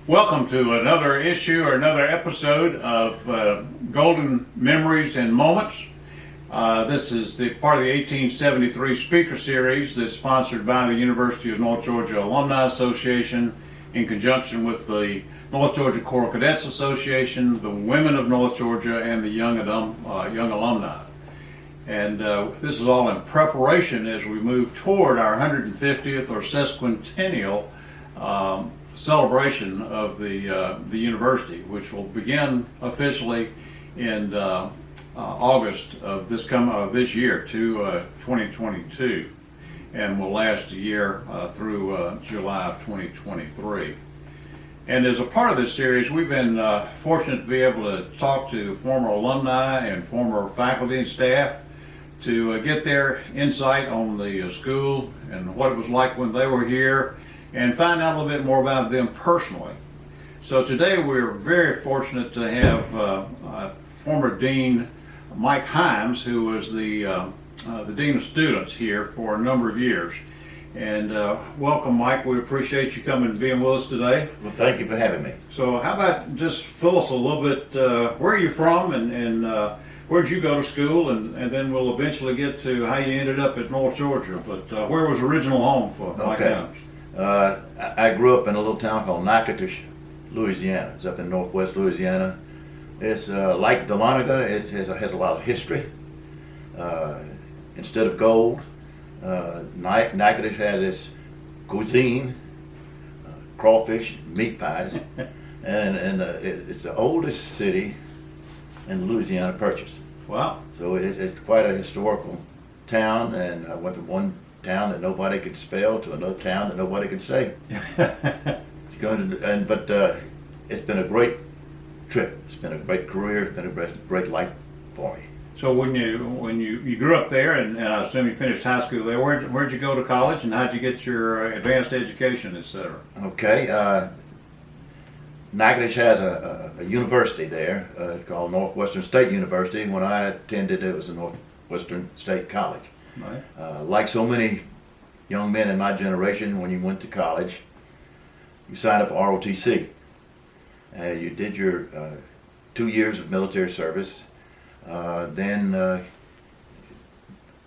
Welcome to another issue or another episode of Golden Memories and Moments. This is the part of the 1873 speaker series that's sponsored by the University of North Georgia Alumni Association in conjunction with the North Georgia Corps Cadets Association, the Women of North Georgia, and the Young Alumni. And this is all in preparation as we move toward our 150th or sesquicentennial celebration of the university, which will begin officially in August of this year to 2022, and will last a year through July of 2023. And as a part of this series, we've been fortunate to be able to talk to former alumni and former faculty and staff to get their insight on the school and what it was like when they were here, and find out a little bit more about them personally. So today we're very fortunate to have former Dean Mike Hyams, who was the Dean of Students here for a number of years. And welcome, Mike. We appreciate you coming and being with us today. Well, thank you for having me. So how about just fill us a little bit, where are you from, and where'd you go to school, and then we'll eventually get to how you ended up at North Georgia. But where was original home for Mike Hyams? I grew up in a little town called Natchitoches, Louisiana. It's up in northwest Louisiana. It's like Dahlonega. It has a lot of history. Instead of gold, Natchitoches has its cuisine, crawfish, meat pies, and it's the oldest city in the Louisiana Purchase. Wow. So it's quite a historical town, and I went from one town that nobody could spell to another town that nobody could say. But it's been a great trip. It's been a great career. It's been a great life for me. So when you grew up there, and I assume you finished high school there, where'd you go to college, and how'd you get your advanced education, etc.? Okay. Natchitoches has a university there called Northwestern State University. When I attended, it was a Northwestern State College. Right. Like so many young men in my generation, when you went to college, you signed up for ROTC. You did your 2 years of military service, then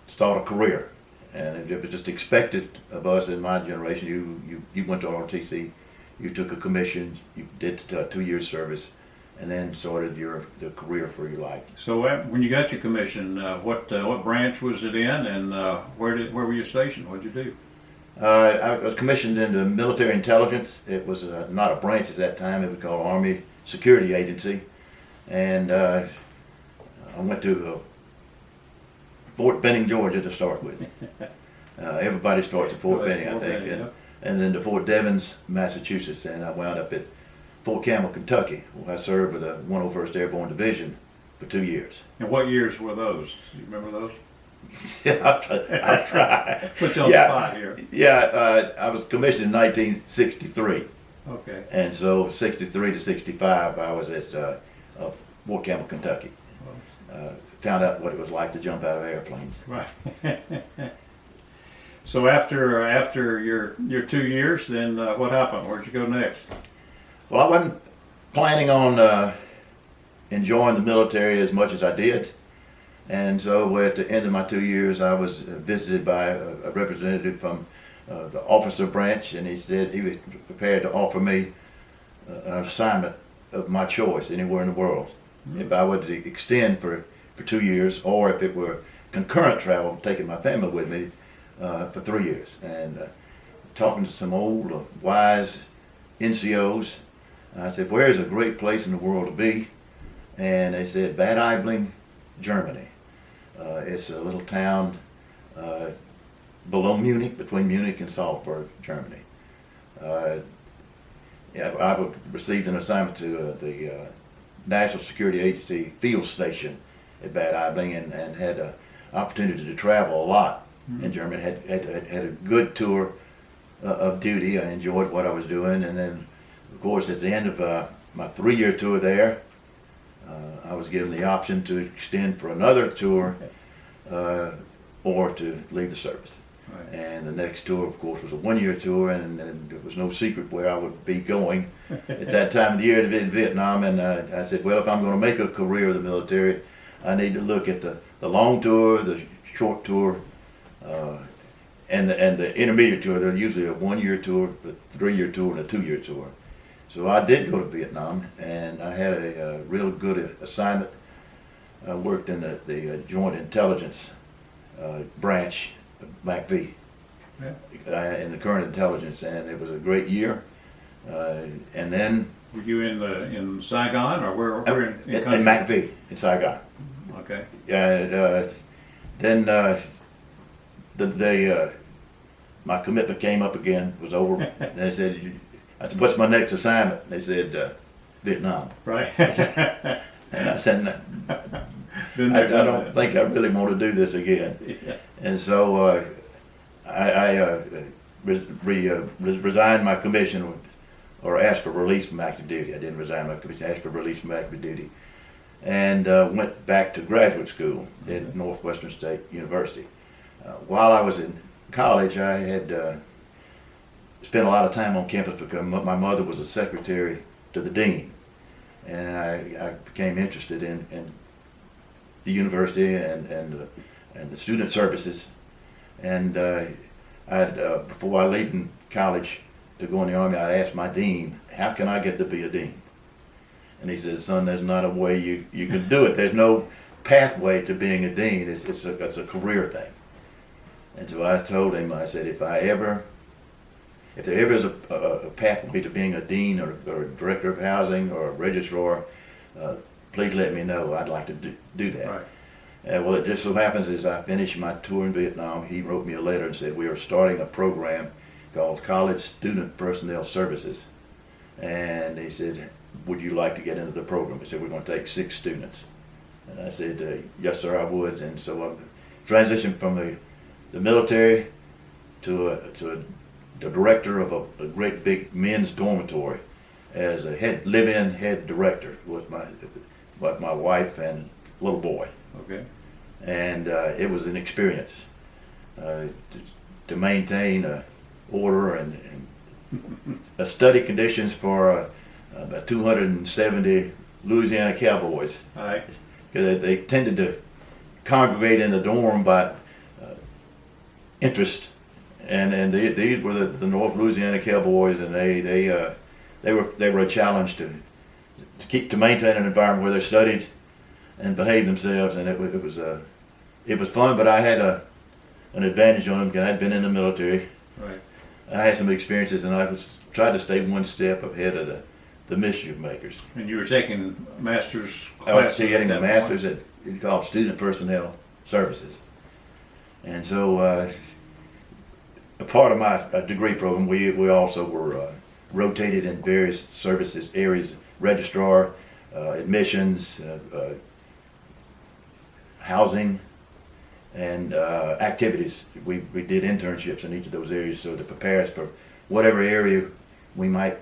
start a career. And it was just expected of us in my generation. You went to ROTC, you took a commission, you did 2 years service, and then started the career for your life. So when you got your commission, what branch was it in, and where were you stationed? What'd you do? I was commissioned into military intelligence. It was not a branch at that time. It was called Army Security Agency, and I went to Fort Benning, Georgia, to start with. Everybody starts at Fort Benning, I think, and then to Fort Devens, Massachusetts, and I wound up at Fort Campbell, Kentucky, where I served with the 101st Airborne Division for 2 years. And what years were those? Do you remember those? Yeah, I'll try. Put you on the spot here. Yeah, I was commissioned in 1963. Okay. And so 63 to 65, I was at Fort Campbell, Kentucky. Found out what it was like to jump out of airplanes. Right. So after your 2 years, then what happened? Where'd you go next? Well, I wasn't planning on enjoying the military as much as I did. And so at the end of my 2 years, I was visited by a representative from the officer branch, and he said he was prepared to offer me an assignment of my choice anywhere in the world. Mm-hmm. If I were to extend for 2 years, or if it were concurrent travel, taking my family with me for 3 years. And talking to some old, wise NCOs, I said, where is a great place in the world to be? And they said, Bad Aibling, Germany. It's a little town below Munich, between Munich and Salzburg, Germany. I received an assignment to the National Security Agency field station at Bad Aibling, and had an opportunity to travel a lot in Germany. Had a good tour of duty. I enjoyed what I was doing, and then, of course, at the end of my 3-year tour there, I was given the option to extend for another tour or to leave the service. Right. And the next tour, of course, was a one-year tour, and it was no secret where I would be going at that time of the year in Vietnam. And I said, well, if I'm going to make a career of the military, I need to look at the long tour, the short tour, and the intermediate tour. They're usually a one-year tour, a 3-year tour, and a 2-year tour. So I did go to Vietnam, and I had a real good assignment. I worked in the Joint Intelligence branch of MACV, in the current intelligence, and it was a great year. And then Were you in Saigon or where in in country? MACV in Saigon. Okay. Then my commitment came up again, was over. And they said, I said, what's my next assignment? And they said, Vietnam. Right. And I said, no, Been I there, done don't that. think I really want to do this again. Yeah. And so I resigned my commission, or asked for release from active duty. I didn't resign my commission, asked for release from active duty, and went back to graduate school at Northwestern State University. While I was in college, I had spent a lot of time on campus because my mother was a secretary to the dean, and I became interested in the university and the student services. And before I leaving college to go in the Army, I asked my dean, how can I get to be a dean? And he said, son, there's not a way you can do it. There's no pathway to being a dean. It's a career thing. And so I told him, I said, if there ever is a pathway to being a dean or a director of housing or a registrar, please let me know. I'd like to do that. Right. Well, it just so happens as I finished my tour in Vietnam, he wrote me a letter and said, we are starting a program called College Student Personnel Services. And he said, would you like to get into the program? He said, we're going to take 6 students. And I said, yes, sir, I would. And so I transitioned from the military to the director of a great big men's dormitory as a live-in head director with my wife and little boy. Okay. And it was an experience to maintain order and study conditions for about 270 Louisiana cowboys. All right. Because they tended to congregate in the dorm by interest, and these were the North Louisiana cowboys, and they were a challenge to maintain an environment where they studied and behaved themselves, and it was fun. But I had an advantage on them because I'd been in the military. Right. I had some experiences, and I tried to stay one step ahead of the mischief makers. And you were taking master's I was classes getting at a that master's point? it's called Student Personnel Services. And so a part of my degree program, we also were rotated in various services areas, registrar, admissions, housing, and activities. We did internships in each of those areas so to prepare us for whatever area we might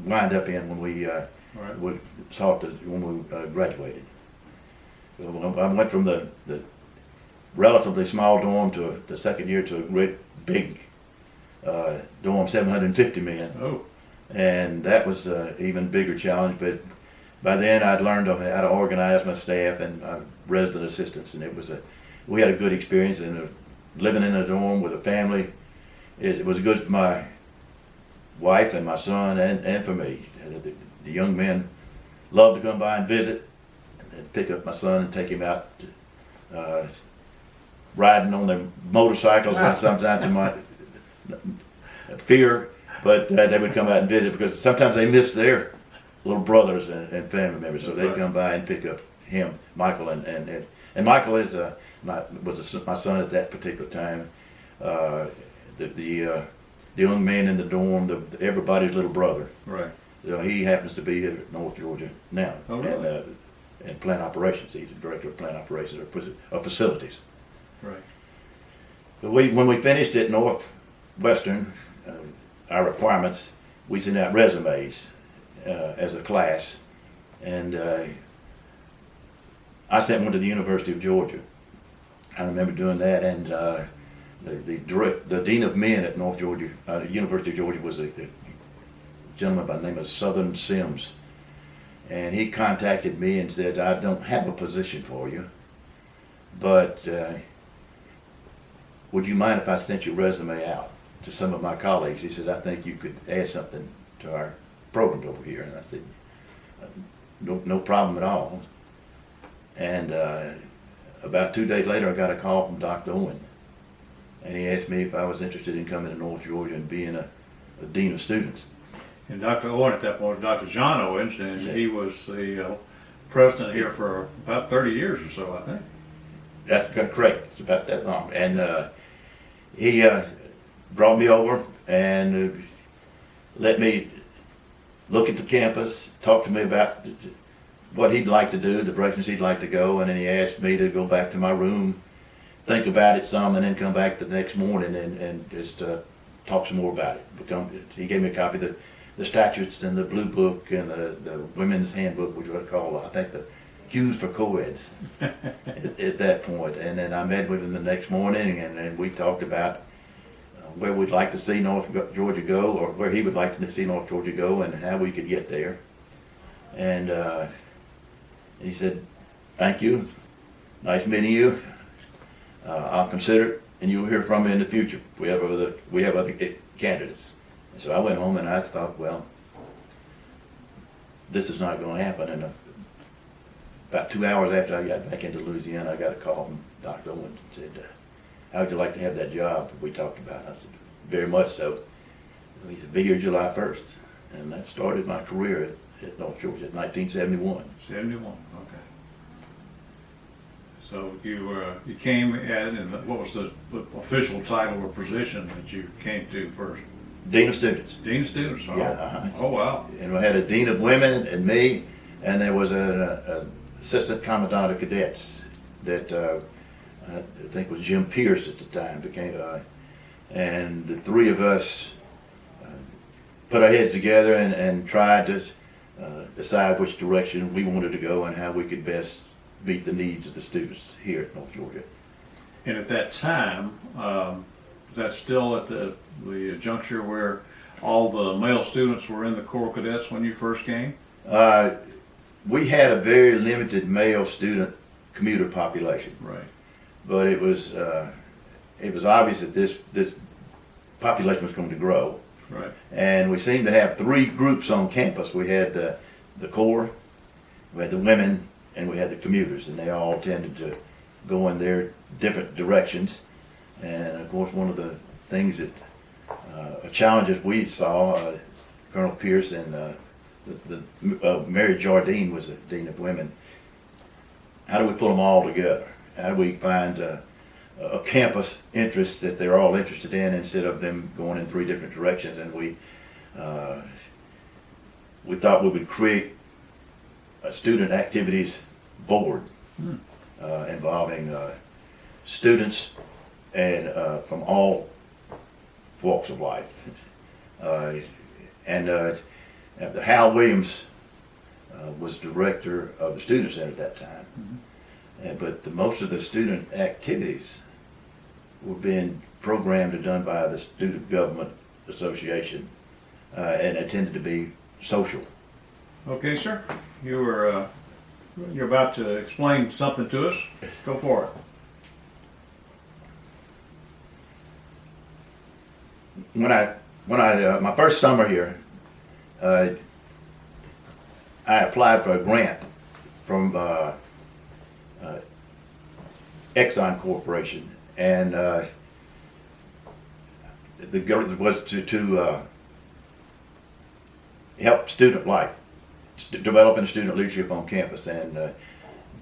wind up in when we Right. when we graduated. So I went from the relatively small dorm to the second year to a great big dorm, 750 men. Oh. And that was an even bigger challenge, but by then I'd learned how to organize my staff and my resident assistants, and we had a good experience. And living in a dorm with a family, it was good for my wife and my son and for me. The young men loved to come by and visit, and pick up my son and take him out riding on their motorcycles, and sometimes to my fear, but they would come out and visit because sometimes they missed their little brothers and family members, so they'd come by and pick up him, Michael, and Michael is my son at that particular time. The young man in the dorm, everybody's little brother. Right. So he happens to be here at North Georgia now, Oh, really? and plant operations. He's the director of plant operations or facilities. Right. But when we finished at Northwestern, our requirements, we sent out resumes as a class, and I sent one to the University of Georgia. I remember doing that, and the dean of men at North Georgia, University of Georgia, was a gentleman by the name of Southern Sims, and he contacted me and said, "I don't have a position for you, but would you mind if I sent your resume out to some of my colleagues?" He said, "I think you could add something to our programs over here." And I said, no problem at all. And about 2 days later, I got a call from Dr. Owen, and he asked me if I was interested in coming to North Georgia and being a dean of students. And Dr. Owen at that point was Dr. John Owens, and he was the president here for about 30 years or so, I think. That's correct. It's about that long. And he brought me over and let me look at the campus, talk to me about what he'd like to do, the directions he'd like to go, and then he asked me to go back to my room, think about it some, and then come back the next morning and just talk some more about it. He gave me a copy of the statutes and the blue book and the women's handbook, which I call, I think, the cues for co-eds at that point. And then I met with him the next morning, and we talked about where we'd like to see North Georgia go, or where he would like to see North Georgia go, and how we could get there. And he said, "Thank you, nice meeting you. I'll consider it, and you'll hear from me in the future. We have other candidates." And so I went home and I thought, well, this is not going to happen. And about 2 hours after I got back into Louisiana, I got a call from Dr. Owens and said, "How would you like to have that job we talked about?" I said, "Very much so." He said, "Be here July 1st. And that started my career at North Georgia in 1971. 71, okay. So you came at it, and what was the official title or position that you came to first? Dean of Students. Dean of Students? Oh, Yeah. Oh, wow. And we had a Dean of Women and me, and there was an Assistant Commandant of Cadets that I think was Jim Pierce at the time, and the three of us put our heads together and tried to decide which direction we wanted to go and how we could best meet the needs of the students here at North Georgia. And at that time, was that still at the juncture where all the male students were in the Corps Cadets when you first came? We had a very limited male student commuter population. Right. But it was obvious that this population was going to grow. Right. And we seemed to have three groups on campus. We had the Corps, we had the women, and we had the commuters, and they all tended to go in their different directions. And of course, one of the things that challenges we saw, Colonel Pierce and Mary Jardine was the Dean of Women. How do we pull them all together? How do we find a campus interest that they're all interested in instead of them going in three different directions? And we thought we would create a student activities board involving students and from all walks of life. Hal Williams was director of the Student Center at that time. Mm-hmm. But most of the student activities were being programmed and done by the Student Government Association, and it tended to be social. Okay, sir. You're about to explain something to us. Go for it. My first summer here, I applied for a grant from Exxon Corporation, and the goal was to help student life, developing student leadership on campus. And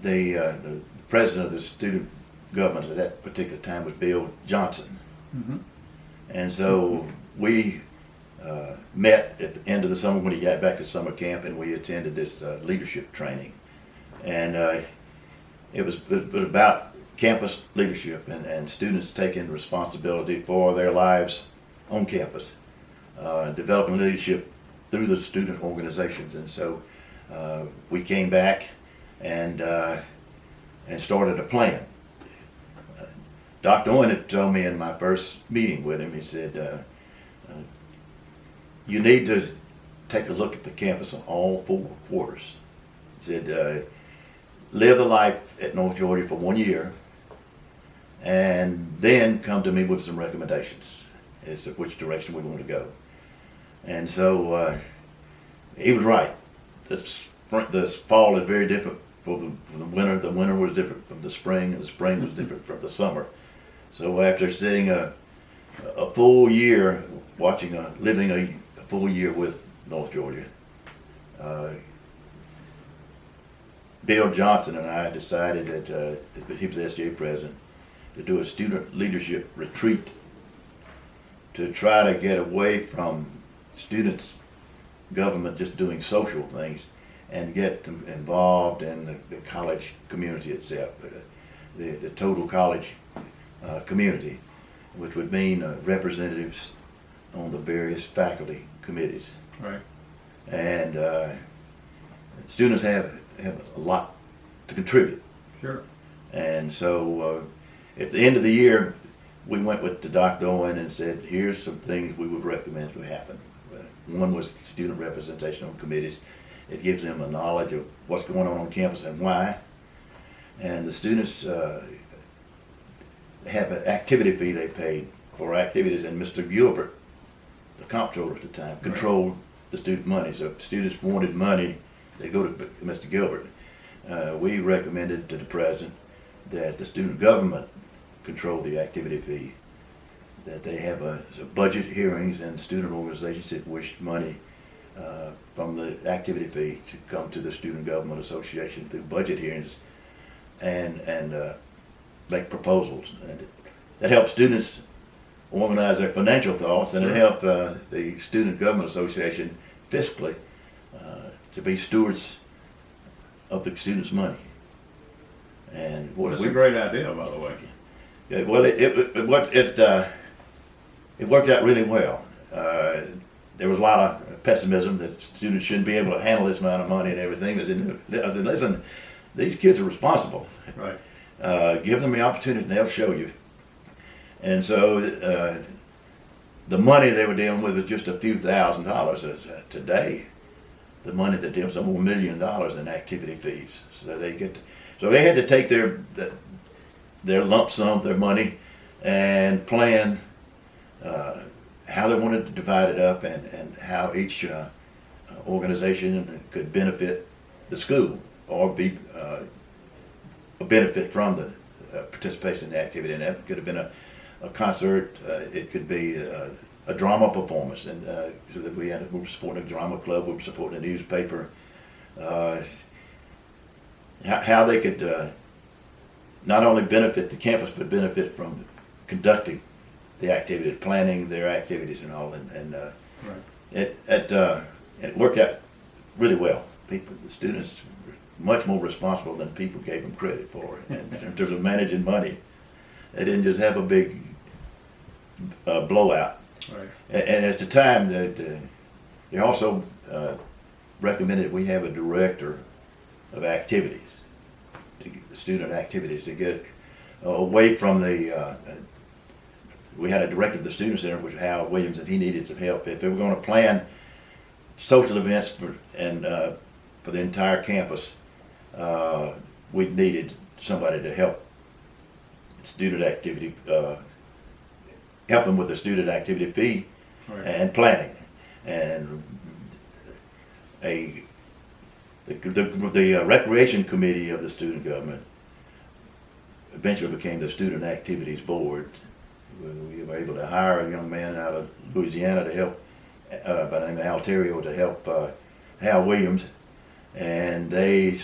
the president of the student government at that particular time was Bill Johnson. Mm-hmm. And so we met at the end of the summer when he got back to summer camp, and we attended this leadership training. And it was about campus leadership and students taking responsibility for their lives on campus, developing leadership through the student organizations. And so we came back and started a plan. Dr. Owen had told me in my first meeting with him, he said, you need to take a look at the campus in all 4 quarters. He said, live the life at North Georgia for 1 year, and then come to me with some recommendations as to which direction we want to go. And so he was right. This fall is very different from the winter. The winter was different from the spring, and the spring was different from the summer. So after sitting a full year, living a full year with North Georgia, Bill Johnson and I decided that he was the SJ president, to do a student leadership retreat to try to get away from students' government just doing social things and get them involved in the college community itself, the total college community, which would mean representatives on the various faculty committees. Right. And students have a lot to contribute. Sure. And so at the end of the year, we went with Dr. Owen and said, here's some things we would recommend to happen. One was student representation on committees. It gives them a knowledge of what's going on campus and why. And the students have an activity fee they paid for activities, and Mr. Gilbert, the comptroller at the time, controlled the student money. So if students wanted money, they go to Mr. Gilbert. We recommended to the president that the student government control the activity fee, that they have a budget hearings, and student organizations that wish money from the activity fee to come to the Student Government Association through budget hearings and make proposals. And that helps students organize their financial thoughts, and it helped the Student Government Association fiscally to be stewards of the students' money. And That's a great idea, by the way. Yeah, well, it worked out really well. There was a lot of pessimism that students shouldn't be able to handle this amount of money and everything. I said, listen, these kids are responsible. Right. Give them the opportunity and they'll show you. And so the money they were dealing with was just a few $1,000s. Today, the money that deals with $1 million in activity fees. So they had to take their lump sum, their money, and plan how they wanted to divide it up, and how each organization could benefit the school or be a benefit from the participation in the activity. And that could have been a concert, it could be a drama performance, and so that we were supporting a drama club, we were supporting a newspaper, how they could not only benefit the campus, but benefit from conducting the activity, planning their activities and all, and Right. it worked out really well. The students were much more responsible than people gave them credit for in terms of managing money. They didn't just have a big blowout. Right. And at the time, they also recommended we have a director of activities, student activities, to get away from the. We had a director of the student center, which was Hal Williams, and he needed some help. If they were going to plan social events for the entire campus, we needed somebody to help student activity, help them with the activity fee. Right. And planning, and the recreation committee of the student government eventually became the student activities board. We were able to hire a young man out of Louisiana to help, by the name of Alterio, to help Hal Williams, and they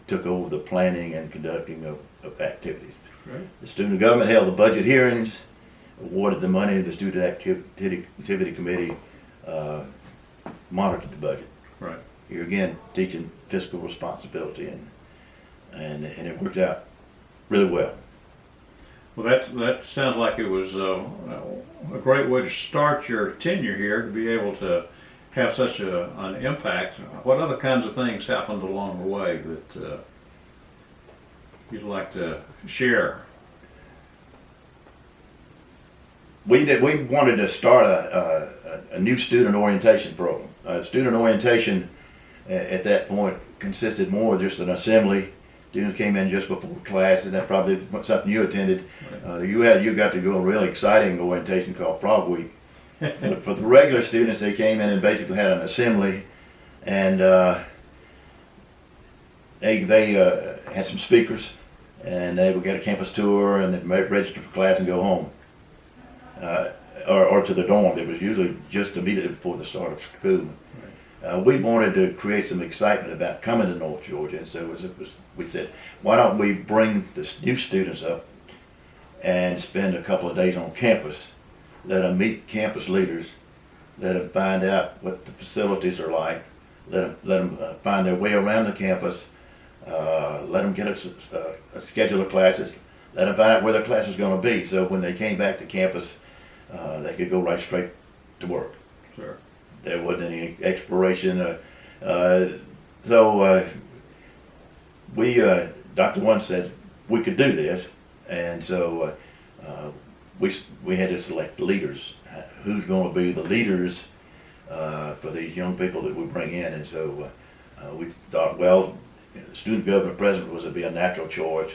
took over the planning and conducting of activities. Right. The student government held the budget hearings, awarded the money, the student activity committee monitored the budget. Right. Here again, teaching fiscal responsibility, and it worked out really well. Well, that sounds like it was a great way to start your tenure here, to be able to have such an impact. What other kinds of things happened along the way that you'd like to share? We wanted to start a new student orientation program. Student orientation at that point consisted more of just an assembly. Students came in just before class, and that probably was something you attended. You got to go a really exciting orientation called Frog Week. But for the regular students, they came in and basically had an assembly, and they had some speakers, and they would get a campus tour and they'd register for class and go home, or to the dorm. It was usually just immediately before the start of school. We wanted to create some excitement about coming to North Georgia, and so we said, why don't we bring the new students up and spend a couple of days on campus, let them meet campus leaders, let them find out what the facilities are like, let them find their way around the campus, let them get a schedule of classes, let them find out where their class is going to be, so when they came back to campus, they could go right straight to work. Sure. There wasn't any exploration. Dr. One said we could do this, and so we had to select leaders. Who's going to be the leaders for these young people that we bring in? And so we thought, well, the student government president would be a natural choice.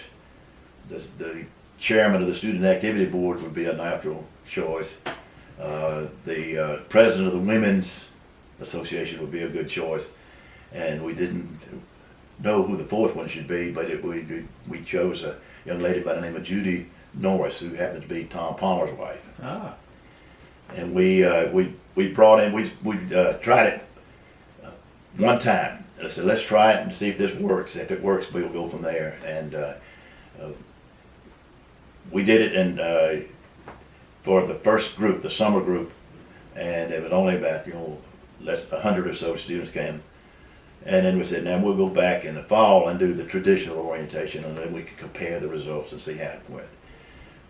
The chairman of the student activity board would be a natural choice. The president of the Women's Association would be a good choice, and we didn't know who the fourth one should be, but we chose a young lady by the name of Judy Norris, who happened to be Tom Palmer's wife. Ah. And we brought in, we tried it one time. I said, let's try it and see if this works. If it works, we'll go from there. And we did it, and for the first group, the summer group, and it was only about 100 or so students came, and then we said, now we'll go back in the fall and do the traditional orientation, and then we can compare the results and see how it went.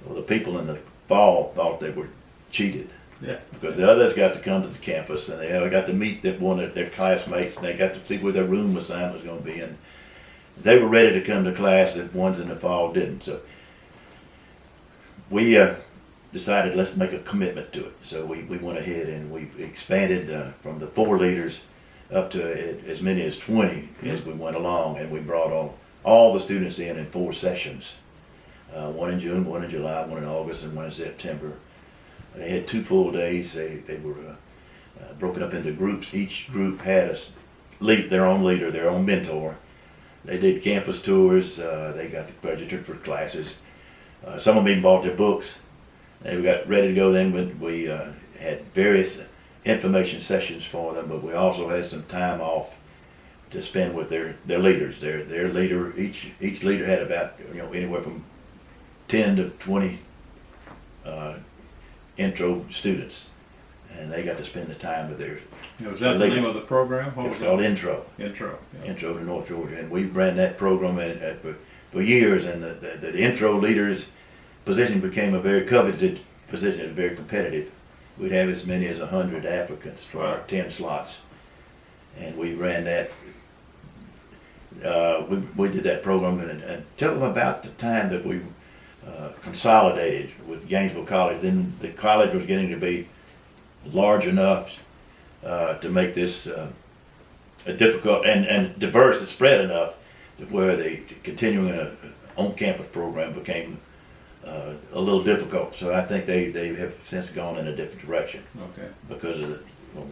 Well, the people in the fall thought they were cheated. Yeah. Because the others got to come to the campus, and they got to meet one of their classmates, and they got to see where their room assignment was going to be, and they were ready to come to class. The ones in the fall didn't. So we decided, let's make a commitment to it. So we went ahead and we expanded from the 4 leaders up to as many as 20 as we went along, and we brought all the students in 4 sessions. One in June, one in July, one in August, and one in September. They had 2 full days. They were broken up into groups. Each group had their own leader, their own mentor. They did campus tours. They got registered for classes. Some of them even bought their books. They got ready to go then, but we had various information sessions for them, but we also had some time off to spend with their leaders. Their leader, each leader had about anywhere from 10 to 20 intro students, and they got to spend the time with their Was that the name of the program? It was called Intro. Intro. Yeah. Intro to North Georgia, and we ran that program for years, and the intro leaders position became a very coveted position. It was very competitive. We'd have as many as 100 applicants for our 10 slots, and we ran that. We did that program until about the time that we consolidated with Gainesville College. Then the college was getting to be large enough to make this a difficult and diverse and spread enough to where the continuing on-campus program became a little difficult. So I think they have since gone in a different direction. Okay. Because of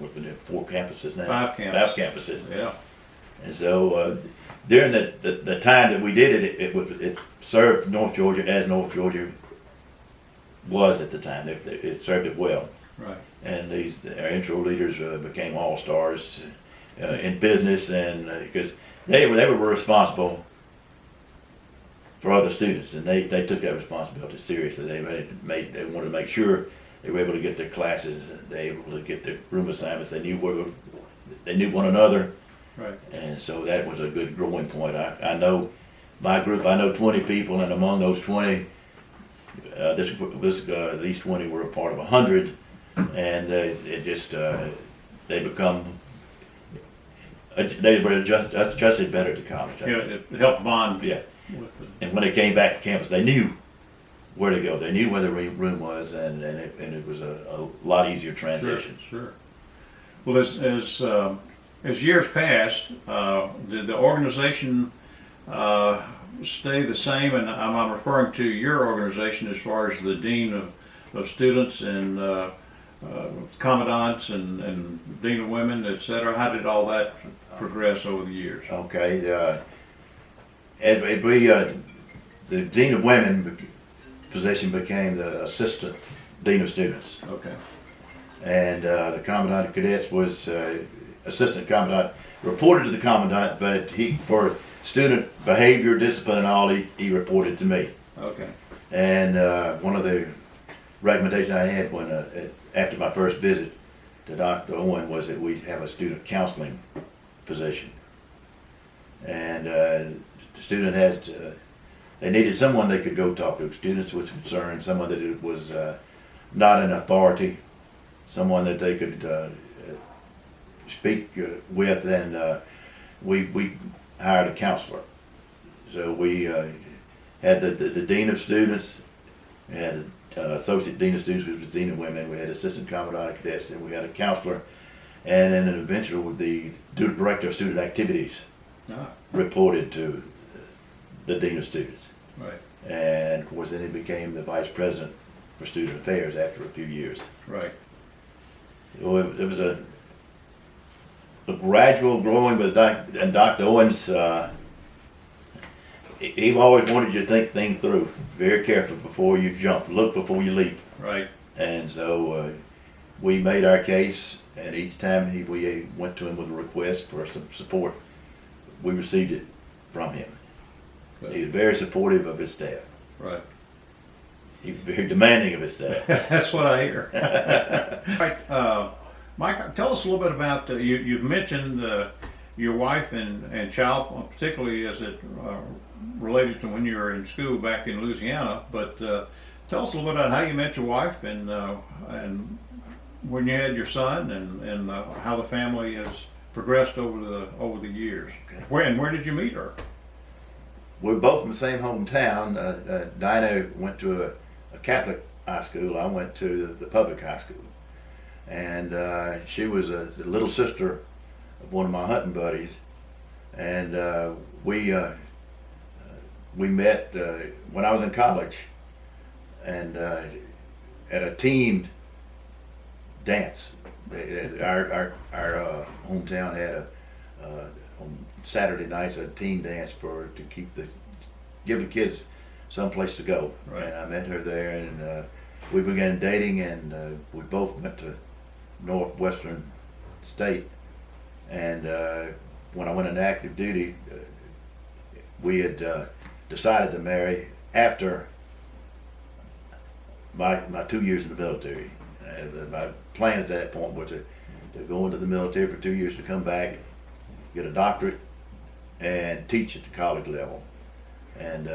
we've been 4 campuses now. 5 campuses. 5 campuses. Yeah. And so during the time that we did it served North Georgia as North Georgia was at the time. It served it well. Right. And our intro leaders became all-stars in business, and because they were responsible for other students, and they took that responsibility seriously. They wanted to make sure they were able to get their classes, they were able to get their room assignments. They knew one another. Right. And so that was a good growing point. I know my group, I know 20 people, and among those 20, these 20 were a part of 100, and they were adjusted better to college. Yeah, it helped bond. Yeah. With And when they came back to campus, they knew where to go. They knew where the room was, and it was a lot easier transition. Sure. Well, as years passed, did the organization stay the same? And I'm referring to your organization as far as the dean of students and commandants and dean of women, et cetera. How did all that progress over the years? Okay. The dean of women position became the assistant dean of students. Okay. And the commandant of cadets was assistant commandant, reported to the commandant, but for student behavior, discipline, and all, he reported to me. Okay. And one of the recommendations I had after my first visit to Dr. Owen was that we have a student counseling position. And the student they needed someone they could go talk to. Students with concerns, someone that was not an authority, someone that they could speak with, and we hired a counselor. So we had the dean of students, we had associate dean of students, who was the dean of women, we had assistant commandant of cadets, and we had a counselor, and then eventually the director of student activities reported to the dean of students. Right. And of course then he became the vice president for student affairs after a few years. Right. So it was a gradual growing, but Dr. Owens, he always wanted you to think things through very carefully before you jump, look before you leap. Right. And so we made our case, and each time we went to him with a request for some support, we received it from him. Good. He was very supportive of his staff. Right. He was very demanding of his staff. That's what I hear. Right. Mike, tell us a little bit about, you've mentioned your wife and child, particularly as it related to when you were in school back in Louisiana, but tell us a little bit about how you met your wife and when you had your son and how the family has progressed over the years. Okay. Where did you meet her? We're both from the same hometown. Dinah went to a Catholic high school. I went to the public high school. And she was the little sister of one of my hunting buddies. And we met when I was in college, and at a teamed dance. Our hometown had on Saturday nights a teen dance to give the kids some place to go. Right. And I met her there, and we began dating, and we both went to Northwestern State. And when I went into active duty, we had decided to marry after my 2 years in the military. My plans at that point were to go into the military for 2 years, to come back, get a doctorate, and teach at the college level. And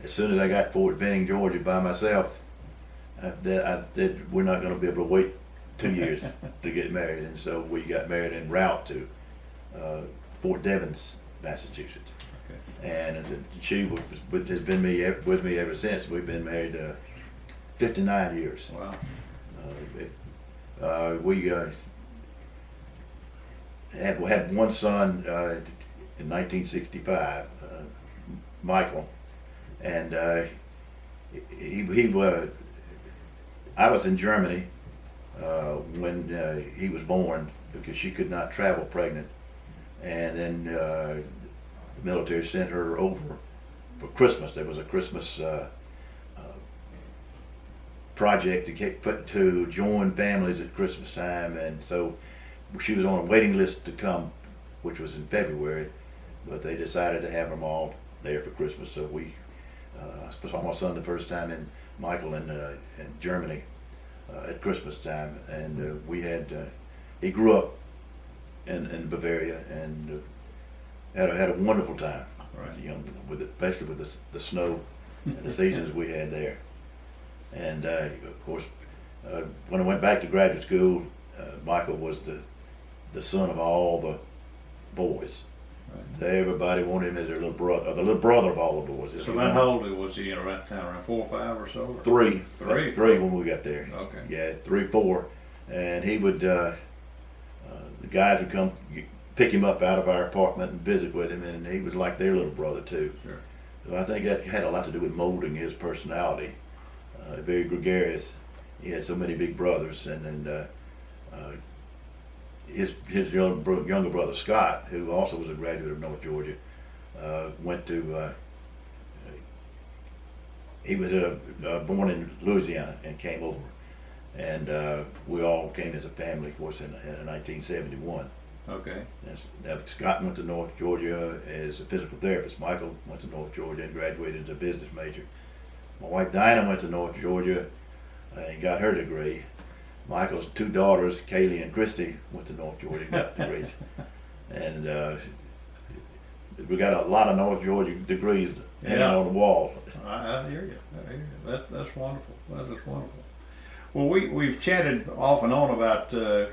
as soon as I got to Fort Benning, Georgia by myself, I said, we're not going to be able to wait 2 years to get married. And so we got married en route to Fort Devens, Massachusetts. Okay. And she has been with me ever since. We've been married 59 years. Wow. We had one son in 1965, Michael, and I was in Germany when he was born, because she could not travel pregnant, and then the military sent her over for Christmas. There was a Christmas project to join families at Christmas time, and so she was on a waiting list to come, which was in February, but they decided to have them all there for Christmas. So I saw my son the first time in Michael in Germany at Christmas time, and he grew up in Bavaria and had a wonderful time. Right. You know, especially with the snow and the seasons we had there. And of course, when I went back to graduate school, Michael was the son of all the boys. Everybody wanted him as their little brother, the little brother of all the boys. So about how old was he around town? Around 4 or 5 or so? Or? Three. Three? Three when we got there. Okay. Yeah, 3, 4. And he would, the guys would come pick him up out of our apartment and visit with him, and he was like their little brother too. Sure. So I think that had a lot to do with molding his personality. Very gregarious. He had so many big brothers, and then his younger brother Scott, who also was a graduate of North Georgia, went to. He was born in Louisiana and came over, and we all came as a family, of course, in 1971. Okay. Now, Scott went to North Georgia as a physical therapist. Michael went to North Georgia and graduated as a business major. My wife Dinah went to North Georgia and got her degree. Michael's 2 daughters, Kaylee and Christy, went to North Georgia and got degrees. And we got a lot of North Georgia degrees hanging on the wall. I hear you. I hear you. That's wonderful. That is wonderful. Well, we've chatted off and on about the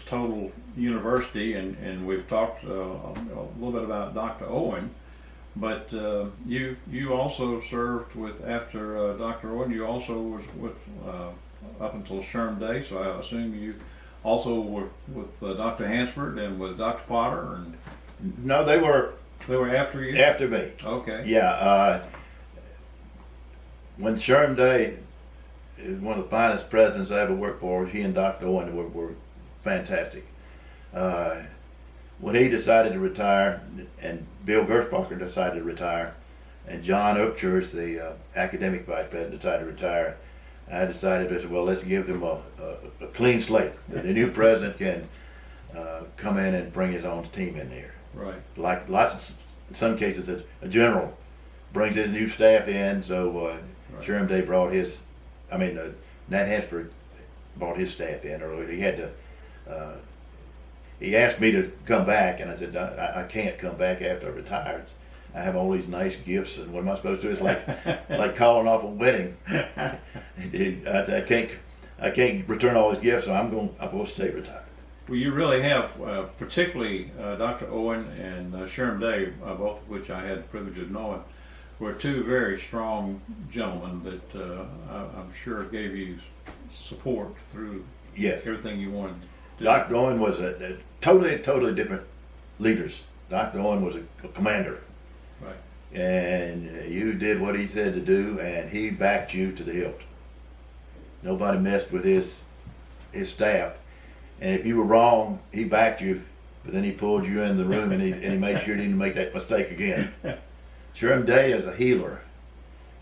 total university, and we've talked a little bit about Dr. Owen, but you also served with, after Dr. Owen, you also was with up until Sherm Day, so I assume you also were with Dr. Hansford and with Dr. Potter, and No, they were after you. after me. Okay. Yeah, when Sherm Day is one of the finest presidents I ever worked for. He and Dr. Owen were fantastic. When he decided to retire, and Bill Gerspacher decided to retire, and John Upchurch, the academic vice president, decided to retire, I decided, I said, well, let's give them a clean slate. The new president can come in and bring his own team in there. Right. Like lots of, in some cases, a general brings his new staff in, so Sherm Day brought his, Nat Hansford brought his staff in earlier. He had to, he asked me to come back, and I said, I can't come back after I retired. I have all these nice gifts, and what am I supposed to do? It's like calling off a wedding. I said, I can't return all these gifts, so I'm going to stay retired. Well, you really have, particularly Dr. Owen and Sherm Day, both of which I had the privilege of knowing, were 2 very strong gentlemen that I'm sure gave you support through everything you wanted to do. Dr. Owen was a totally different leaders. Dr. Owen was a commander. Right. And you did what he said to do, and he backed you to the hilt. Nobody messed with his staff. And if you were wrong, he backed you, but then he pulled you in the room and he made sure you didn't make that mistake again. Sherm Day is a healer.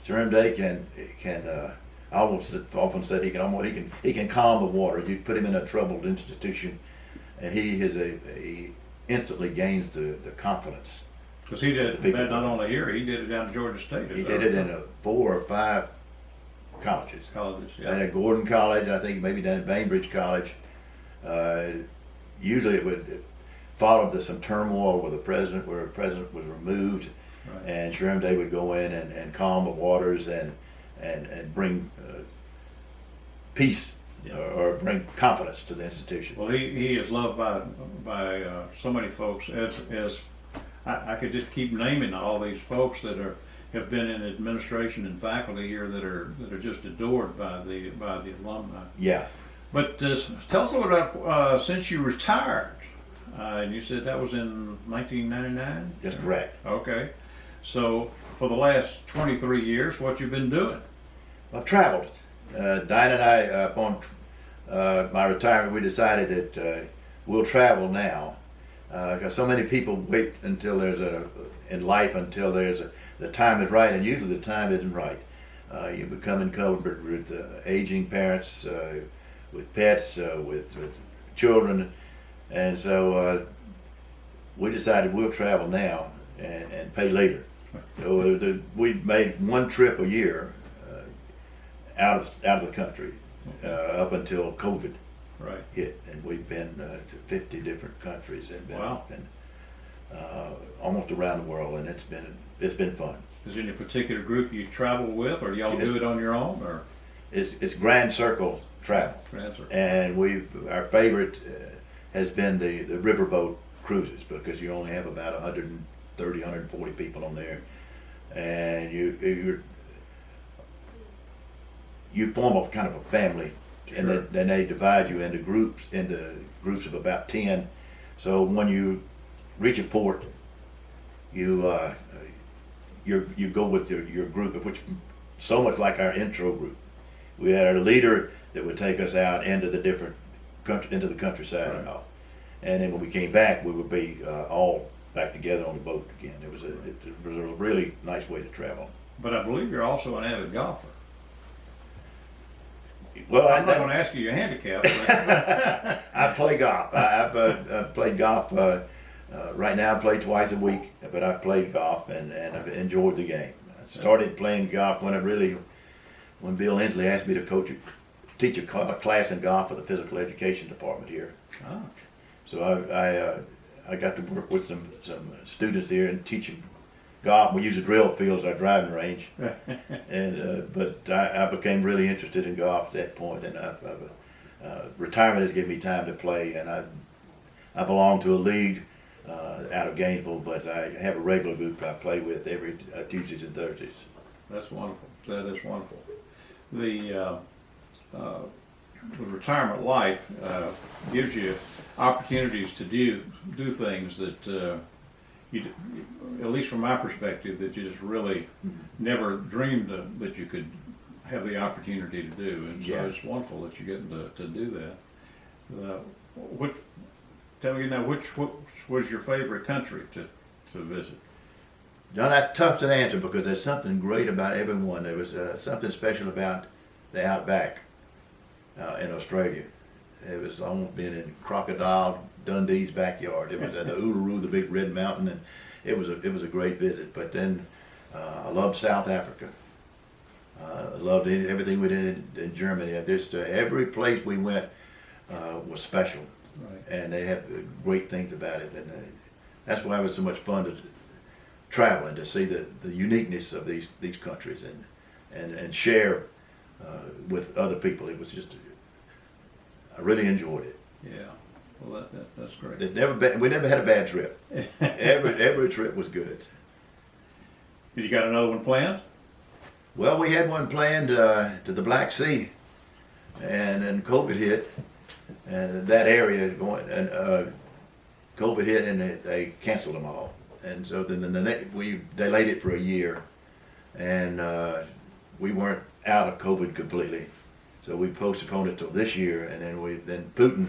Sherm Day can I almost often said he can calm the water. You put him in a troubled institution, and he instantly gains the confidence. Because he did that not only here, he did it down at Georgia State. He did it in 4 or 5 colleges. Yeah. And at Gordon College, I think maybe down at Bainbridge College. Usually it would follow some turmoil with the president, where a president was removed, right. And Sherm Day would go in and calm the waters and bring peace, yeah. or bring confidence to the institution. Well, he is loved by so many folks. As I could just keep naming all these folks that have been in administration and faculty here that are just adored by the alumni. Yeah. But tell us a little about since you retired, and you said that was in 1999? That's correct. Okay. So for the last 23 years, what you've been doing? I've traveled. Dinah and I, upon my retirement, we decided that we'll travel now, because so many people wait until in life until the time is right, and usually the time isn't right. You become encumbered with aging parents, with pets, with children, and so we decided we'll travel now and pay later. So we made 1 trip a year out of the country up until COVID hit, and we've been to 50 different countries and been almost around the world, and it's been fun. Is there any particular group you travel with, or y'all do it on your own, or? It's Grand Circle travel, and our favorite has been the riverboat cruises because you only have about 130, 140 people on there, and you form a kind of a family, and Sure. then they divide you into groups of about 10. So when you reach a port, you you go with your group, which so much like our intro group. We had a leader that would take us out into the different into the countryside and Right. all. And then when we came back, we would be all back together on the boat again. It was a really nice way to travel. But I believe you're also an avid golfer. Well, I'm not going to ask you your handicap. But I play golf. I've played golf. Right now, I play twice a week, but I've played golf and I've enjoyed the game. I started playing golf when Bill Inslee asked me to teach a class in golf for the physical education department here. Ah, So I got to work with some students here and teach them golf. We use a drill field as our driving range, and but I became really interested in golf at that point, and retirement has given me time to play, and I belong to a league out of Gainesville, but I have a regular group I play with every Tuesdays and Thursdays. that's wonderful. That is wonderful. The retirement life gives you opportunities to do things that you, at least from my perspective, that you just really never dreamed that you could have the opportunity to do. And so Yeah. it's wonderful that you're getting to do that. Tell me now, which was your favorite country to visit? John, that's tough to answer because there's something great about everyone. There was something special about the outback in Australia. It was almost being in Crocodile Dundee's backyard. It was the Uluru, the big red mountain, and it was a great visit. But then I loved South Africa. I loved everything we did in Germany. Just every place we went was special, Right. and they have great things about it. And that's why it was so much fun to travel and to see the uniqueness of these countries and share with other people. It was just I really enjoyed it. Yeah. Well, that's great. We never had a bad trip. Every trip was good. You got another one planned? Well, we had one planned to the Black Sea, and then COVID hit, and that area going, and COVID hit, and they canceled them all. And so then we delayed it for a year, and we weren't out of COVID completely. So we postponed it till this year, and then Putin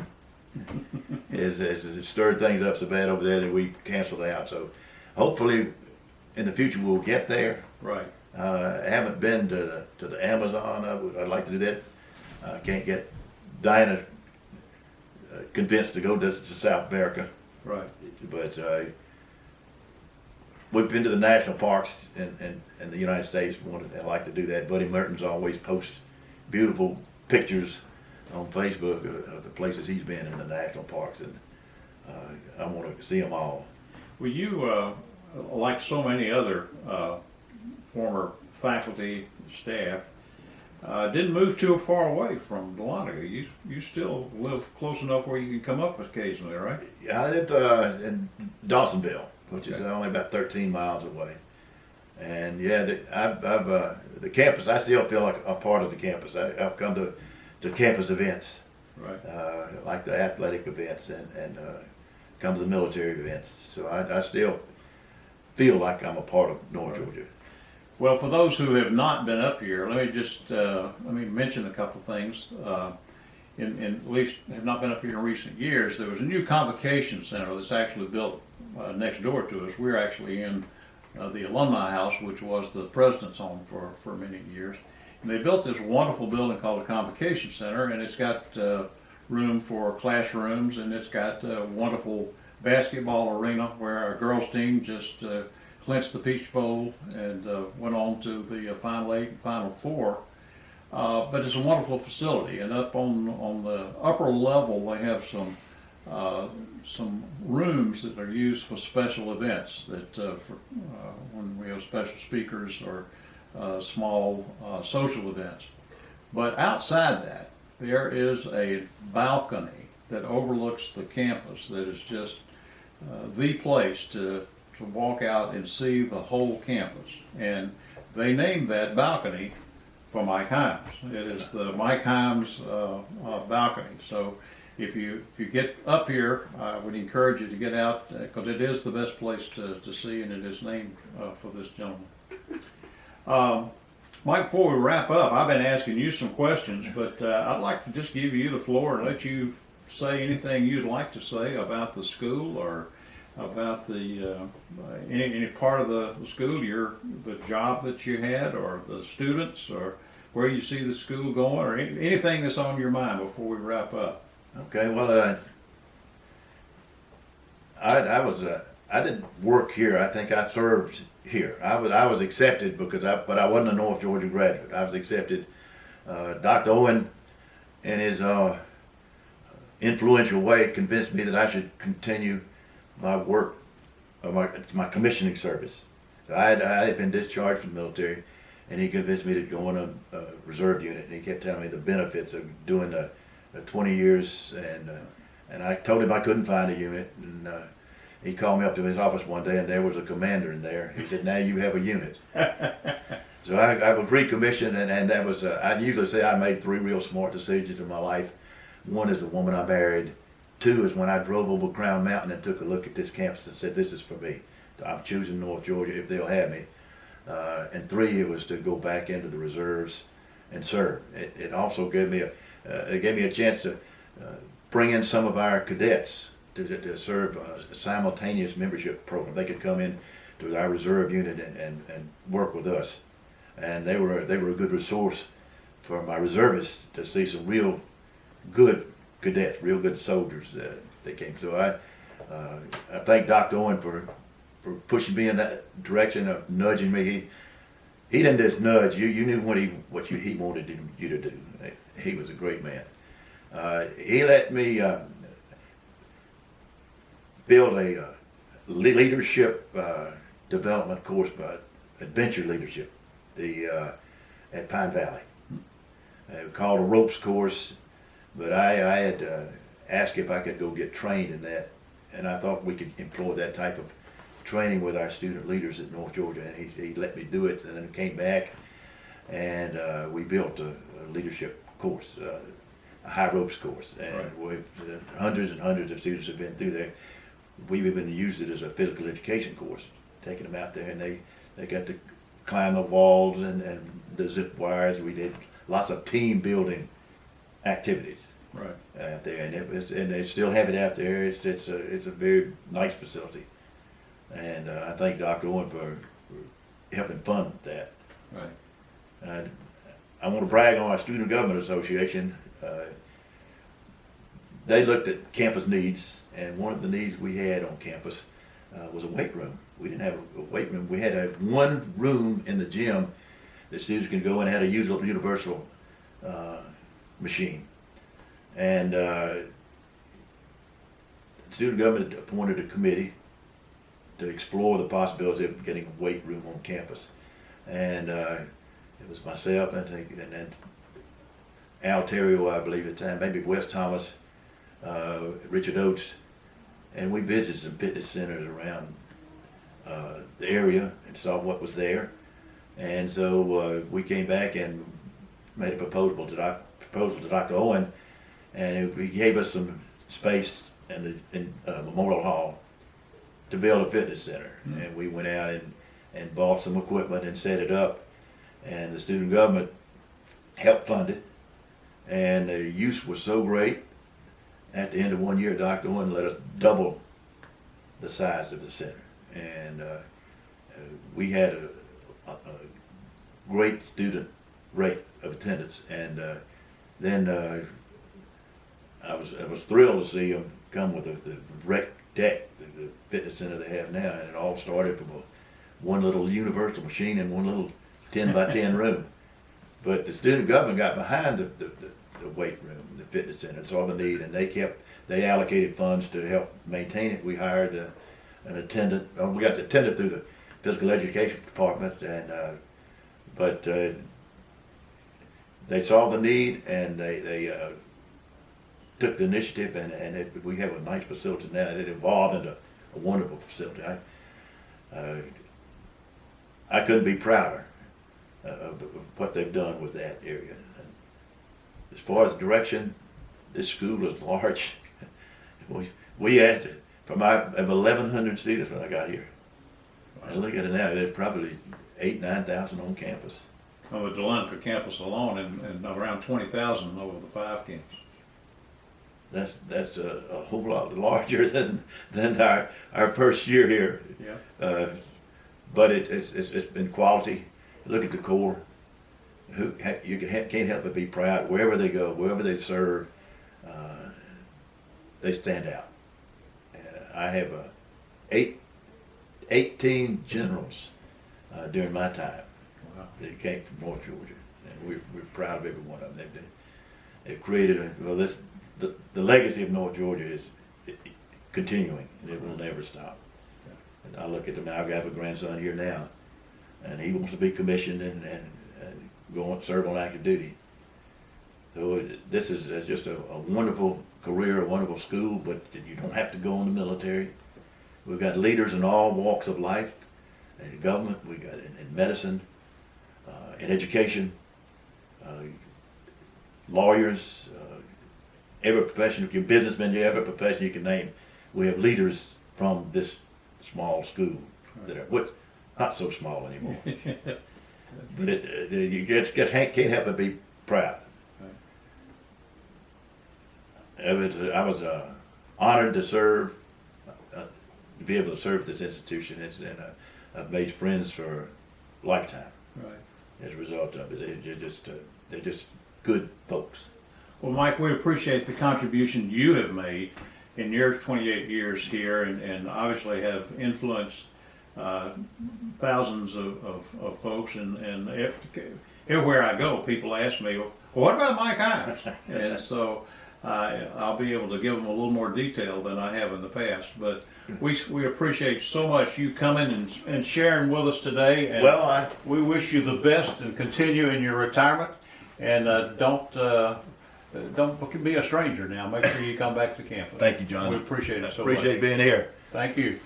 has stirred things up so bad over there that we canceled it out. So hopefully in the future we'll get there. Right. I haven't been to the Amazon. I'd like to do that. I can't get Diana convinced to go to South America. Right. But we've been to the national parks in the United States. I'd like to do that. Buddy Mertens always posts beautiful pictures on Facebook of the places he's been in the national parks, and I want to see them all. Well, you, like so many other former faculty, staff, didn't move too far away from Dahlonega. You still live close enough where you can come up occasionally, right? I live in Dawsonville, which is Okay. only about 13 miles away. And yeah, the campus, I still feel like a part of the campus. I've come to campus events, Right. like the athletic events, and come to the military events. So I still feel like I'm a part of North Georgia. Well, for those who have not been up here, let me mention a couple of things. At least have not been up here in recent years. There was a new convocation center that's actually built next door to us. We're actually in the alumni house, which was the president's home for many years. And they built this wonderful building called the Convocation Center, and it's got room for classrooms, and it's got a wonderful basketball arena where our girls team just clinched the Peach Bowl and went on to the Final Eight and Final Four. But it's a wonderful facility, and up on the upper level they have some rooms that are used for special events, that when we have special speakers or small social events. But outside that, there is a balcony that overlooks the campus that is just the place to walk out and see the whole campus. And they named that balcony for Mike Hyams. It is the Mike Hyams balcony. So if you get up here, I would encourage you to get out because it is the best place to see, and it is named for this gentleman. Mike, before we wrap up, I've been asking you some questions, but I'd like to just give you the floor and let you say anything you'd like to say about the school or about the any part of the school, the job that you had, or the students, or where you see the school going, or anything that's on your mind before we wrap up. Okay, well, I didn't work here. I think I served here. I was accepted but I wasn't a North Georgia graduate. I was accepted. Dr. Owen, in his influential way, convinced me that I should continue my work, my commissioning service. I had been discharged from the military, and he convinced me to go on a reserve unit. And he kept telling me the benefits of doing the 20 years, and I told him I couldn't find a unit, and he called me up to his office one day, and there was a commander in there. He said, "Now you have a unit." So I was recommissioned, and that was, I usually say I made 3 real smart decisions in my life. One is the woman I married. 2 is when I drove over Crown Mountain and took a look at this campus and said, "This is for me. I'm choosing North Georgia if they'll have me." And 3, it was to go back into the reserves and serve. It also gave me a chance to bring in some of our cadets to serve a simultaneous membership program. They could come in to our reserve unit and work with us. And they were a good resource for my reservists to see some real good cadets, real good soldiers that came. So I thank Dr. Owen for pushing me in that direction of nudging me. He didn't just nudge you. You knew what he wanted you to do. He was a great man. He let me build a leadership development course by adventure leadership at Pine Valley. It was called a Ropes Course, but I had asked if I could go get trained in that, and I thought we could employ that type of training with our student leaders at North Georgia, and he let me do it, and then came back, and we built a leadership course, a high ropes course, and right. Hundreds and hundreds of students have been through there. We've even used it as a physical education course, taking them out there, and they got to climb the walls and the zip wires. We did lots of team building activities out there, and they still have it out there. It's a very nice facility, and I thank Dr. Owen for helping fund that. Right. I want to brag on our Student Government Association. They looked at campus needs, and one of the needs we had on campus was a weight room. We didn't have a weight room. We had one room in the gym that students could go in and had a universal machine. And Student Government appointed a committee to explore the possibility of getting a weight room on campus. And it was myself, and then Al Terrio, I believe at the time, maybe Wes Thomas, Richard Oates, and we visited some fitness centers around the area and saw what was there. And so we came back and made a proposal to Dr. Owen, and he gave us some space in Memorial Hall to build a fitness center. Mm-hmm. And we went out and bought some equipment and set it up, and the student government helped fund it, and the use was so great. At the end of 1 year, Dr. Owen let us double the size of the center, and we had a great student rate of attendance. And then I was thrilled to see them come with the rec deck, the fitness center they have now, and it all started from one little universal machine in one little 10 by 10 room. But the student government got behind the weight room, the fitness center, saw the need, and they allocated funds to help maintain it. We hired an attendant. We got the attendant through the physical education department, and but they saw the need, and they took the initiative, and we have a nice facility now. It evolved into a wonderful facility. I couldn't be prouder of what they've done with that area. And as far as direction, this school is large. We had from of 1,100 students when I got here. And look at it now, there's probably 9,000 on campus. On the Delenca campus alone, and around 20,000 over the 5 campuses. That's a whole lot larger than our first year here. Yeah. But it's been quality. Look at the Corps. Can't help but be proud. Wherever they go, wherever they serve, they stand out. And I have 18 generals during my time. Wow. That came from North Georgia, and we're proud of every one of them. They've created the legacy of North Georgia is continuing, and it will never stop. And I look at them now. I have a grandson here now, and he wants to be commissioned and go on serve on active duty. So this is just a wonderful career, a wonderful school, but you don't have to go in the military. We've got leaders in all walks of life, in government, we got in medicine, in education, lawyers, every profession, if you're a businessman, every profession you can name. We have leaders from this small school that are not so small anymore. But you just can't help but be proud. I was honored to serve, to be able to serve at this institution, and I've made friends for a lifetime. Right. As a result of it, they're just good folks. Well, Mike, we appreciate the contribution you have made in your 28 years here, and obviously have influenced thousands of folks. And everywhere I go, people ask me, well, what about Mike Hyams? And so I'll be able to give them a little more detail than I have in the past. But we appreciate so much you coming and sharing with us today. And we wish you the best and continue in your retirement. And don't be a stranger now. Make sure you come back to campus. Thank you, John. We appreciate it so much. Appreciate being here. Thank you.